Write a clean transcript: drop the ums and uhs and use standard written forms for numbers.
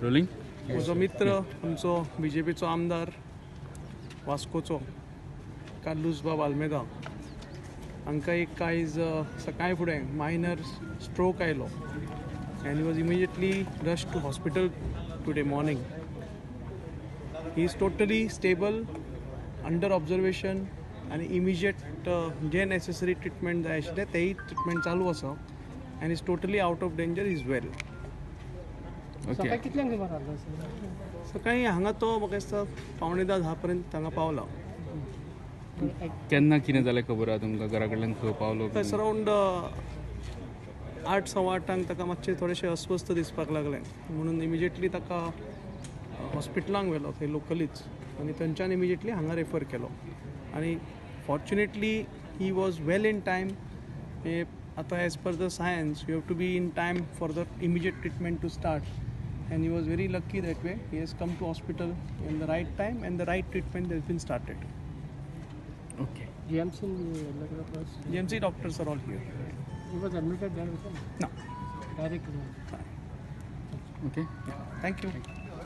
Rolling. म्हजो मित्र आमचो BJPचो आमदार वास्कोचो कार्लूस बाब आल्मेदा हांकां एक आयज सकाळी फुडें मायनर स्ट्रोक आयलो and he was immediately rushed to hospital today morning. He is totally stable, under observation and immediate जे necessary treatment जाय आशिल्लें तेय treatment चालू आसा and is totally out of danger, is well. Okay. सकाळी हांगा तो म्हाका दिसता 9:45 पर्यंत हांगा पावला. केन्ना कितें जालें खबर आहा तुमकां? घरा कडल्यान खंय पावलो? थंय अरावंड 8 सवा 8 ताका मातशें थोडेंशें अस्वस्थ दिसपाक लागलें म्हणून इमिजिएटली ताका हॉस्पिटलांत व्हेलो थंय लोकलीच आनी थंयच्यान इमिजिएटली हांगा रेफर केलो आनी fortunately he was well in time. आतां as per the science you have to be in time for the immediate treatment to start and he was very lucky that way. He has come to hospital in the right time and the right treatment has been started. Okay. GMC doctors are all here. He was admitted there with him? No. Directly. Okay. Thank you.